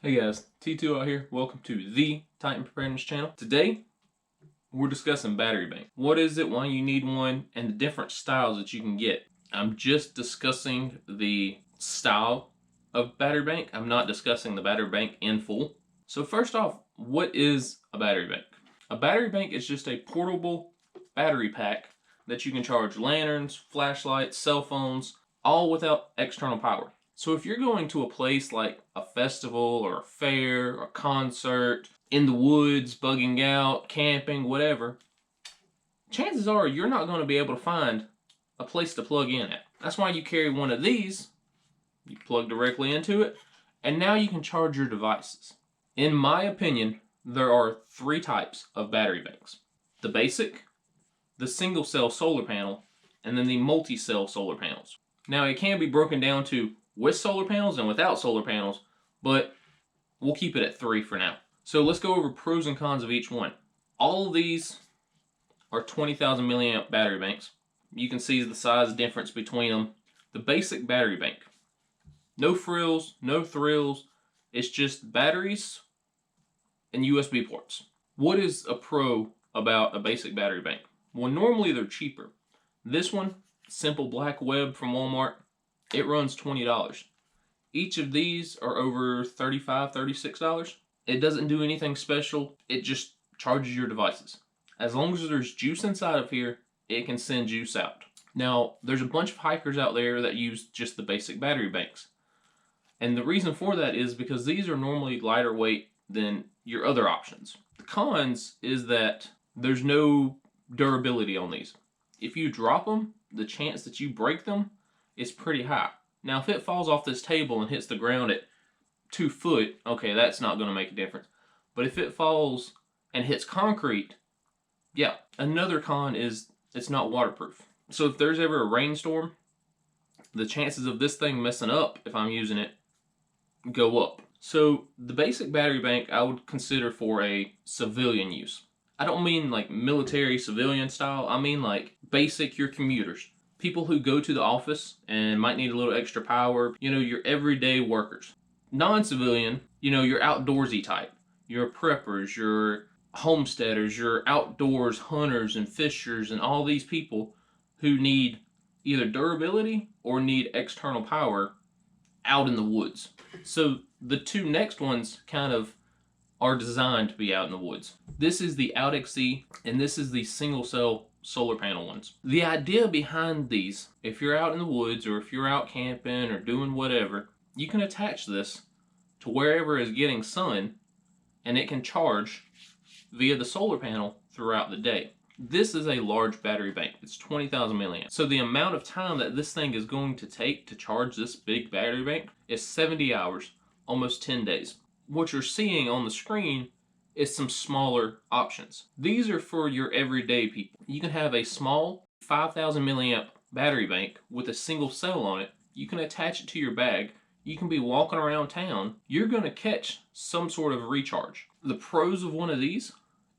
Hey guys, T2 out here. Welcome to the Titan Preparedness channel. Today, we're discussing battery bank. What is it, why you need one, and the different styles that you can get. I'm just discussing the style of battery bank. I'm not discussing the battery bank in full. So first off, what is a battery bank? A battery bank is just a portable battery pack that you can charge lanterns, flashlights, cell phones, all without external power. So if you're going to a place like a festival or a fair or a concert, in the woods, bugging out, camping, whatever, chances are you're not going to be able to find a place to plug in at. That's why you carry one of these, you plug directly into it, and now you can charge your devices. In my opinion, there are three types of battery banks. The basic, the single cell solar panel, and then the multi-cell solar panels. Now it can be broken down to with solar panels and without solar panels, but we'll keep it at three for now. So let's go over pros and cons of each one. All of these are 20,000 milliamp battery banks. You can see the size difference between them. The basic battery bank. No frills, no thrills. It's just batteries and USB ports. What is a pro about a basic battery bank? Well, normally they're cheaper. This one, simple black web from Walmart, it runs $20. Each of these are over $35, $36. It doesn't do anything special. It just charges your devices. As long as there's juice inside of here, it can send juice out. Now, there's a bunch of hikers out there that use just the basic battery banks. And the reason for that is because these are normally lighter weight than your other options. The cons is that there's no durability on these. If you drop them, the chance that you break them is pretty high. Now, if it falls off this table and hits the ground at 2 foot, okay, that's not going to make a difference. But if it falls and hits concrete, yeah. Another con is it's not waterproof. So if there's ever a rainstorm, the chances of this thing messing up, if I'm using it, go up. So the basic battery bank I would consider for a civilian use. I don't mean like military civilian style. I mean like basic, your commuters. People who go to the office and might need a little extra power. You know, your everyday workers. Non-civilian, you know, your outdoorsy type. Your preppers, your homesteaders, your outdoors hunters and fishers and all these people who need either durability or need external power out in the woods. So the two next ones kind of are designed to be out in the woods. This is the OutXE and this is the single cell solar panel ones. The idea behind these, if you're out in the woods or if you're out camping or doing whatever, you can attach this to wherever is getting sun and it can charge via the solar panel throughout the day. This is a large battery bank. It's 20,000 milliamps. So the amount of time that this thing is going to take to charge this big battery bank is 70 hours, almost 10 days. What you're seeing on the screen is some smaller options. These are for your everyday people. You can have a small 5,000 milliamp battery bank with a single cell on it. You can attach it to your bag. You can be walking around town. You're going to catch some sort of recharge. The pros of one of these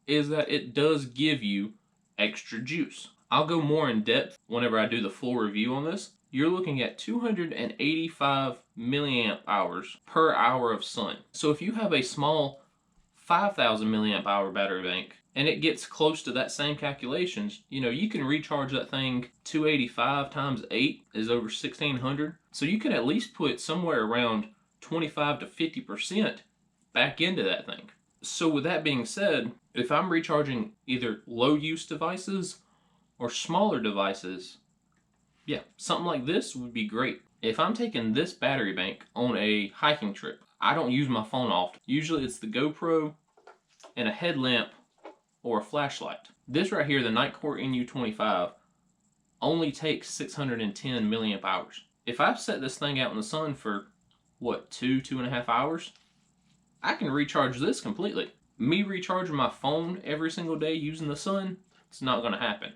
is that it does give you extra juice. I'll go more in depth whenever I do the full review on this. You're looking at 285 milliamp hours per hour of sun. So if you have a small 5,000 milliamp hour battery bank and it gets close to that same calculations, you know, you can recharge that thing. 285 times 8 is over 1,600. So you can at least put somewhere around 25 to 50% back into that thing. So with that being said, if I'm recharging either low use devices or smaller devices, yeah, something like this would be great. If I'm taking this battery bank on a hiking trip, I don't use my phone often. Usually it's the GoPro and a headlamp or a flashlight. This right here, the Nightcore NU25, only takes 610 milliamp hours. If I set this thing out in the sun for, what, 2.5 hours, I can recharge this completely. Me recharging my phone every single day using the sun, it's not going to happen.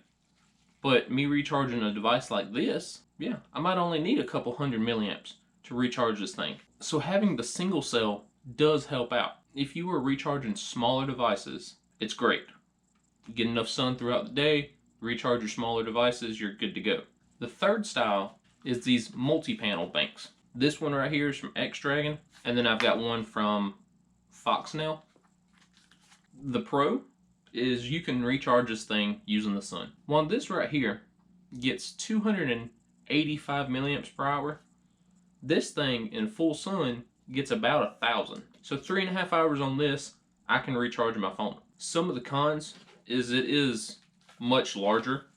But me recharging a device like this, yeah, I might only need a couple hundred milliamps to recharge this thing. So having the single cell does help out. If you are recharging smaller devices, it's great. You get enough sun throughout the day, recharge your smaller devices, you're good to go. The third style is these multi-panel banks. This one right here is from X Dragon, and then I've got one from Foxnail. The Pro is you can recharge this thing using the sun. While this right here gets 285 milliamps per hour, this thing in full sun gets about 1,000. So 3.5 hours on this, I can recharge my phone. Some of the cons is it is much larger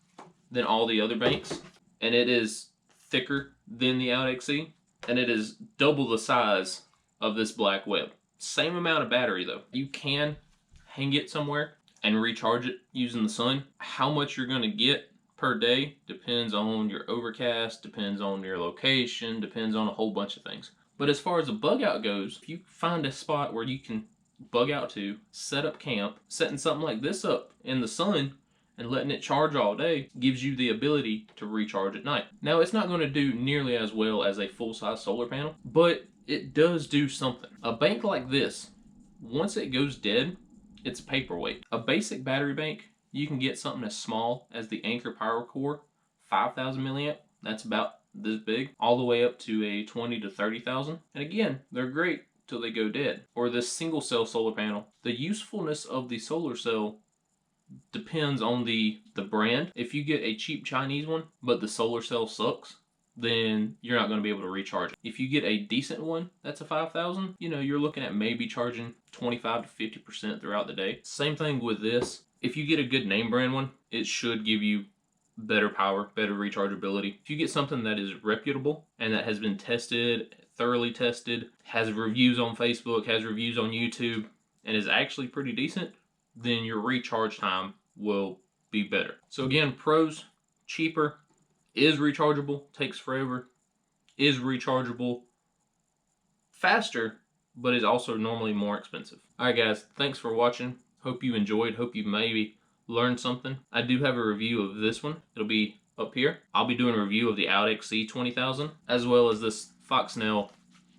than all the other banks, and it is thicker than the OutXE, and it is double the size of this black web. Same amount of battery though. You can hang it somewhere and recharge it using the sun. How much you're going to get per day depends on your overcast, depends on your location, depends on a whole bunch of things. But as far as a bug out goes, if you find a spot where you can bug out to, set up camp, setting something like this up in the sun and letting it charge all day gives you the ability to recharge at night. Now, it's not going to do nearly as well as a full-size solar panel, but it does do something. A bank like this, once it goes dead, it's a paperweight. A basic battery bank, you can get something as small as the Anchor Power Core, 5,000 milliamp. That's about this big, all the way up to a 20 to 30,000. And again, they're great till they go dead. Or this single cell solar panel. The usefulness of the solar cell depends on the brand. If you get a cheap Chinese one, but the solar cell sucks, then you're not going to be able to recharge it. If you get a decent one that's a 5,000, you know, you're looking at maybe charging 25 to 50% throughout the day. Same thing with this. If you get a good name brand one, it should give you better power, better rechargeability. If you get something that is reputable and that has been tested, thoroughly tested, has reviews on Facebook, has reviews on YouTube, and is actually pretty decent, then your recharge time will be better. So again, pros, cheaper, is rechargeable, takes forever, is rechargeable faster, but is also normally more expensive. Alright guys, thanks for watching. Hope you enjoyed, hope you maybe learned something. I do have a review of this one. It'll be up here. I'll be doing a review of the OutXE 20,000 as well as this Foxnail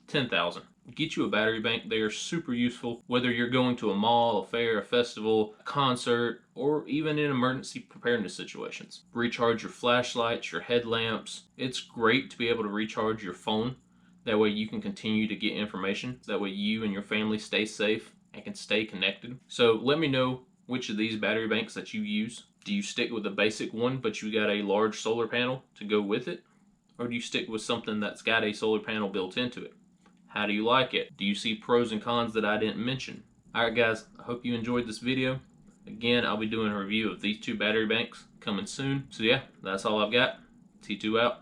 10,000. Get you a battery bank. They are super useful, whether you're going to a mall, a fair, a festival, a concert, or even in emergency preparedness situations. Recharge your flashlights, your headlamps. It's great to be able to recharge your phone. That way you can continue to get information. That way you and your family stay safe and can stay connected. So let me know which of these battery banks that you use. Do you stick with the basic one, but you got a large solar panel to go with it? Or do you stick with something that's got a solar panel built into it? How do you like it? Do you see pros and cons that I didn't mention? Alright guys, I hope you enjoyed this video. Again, I'll be doing a review of these two battery banks coming soon. So yeah, that's all I've got. T2 out.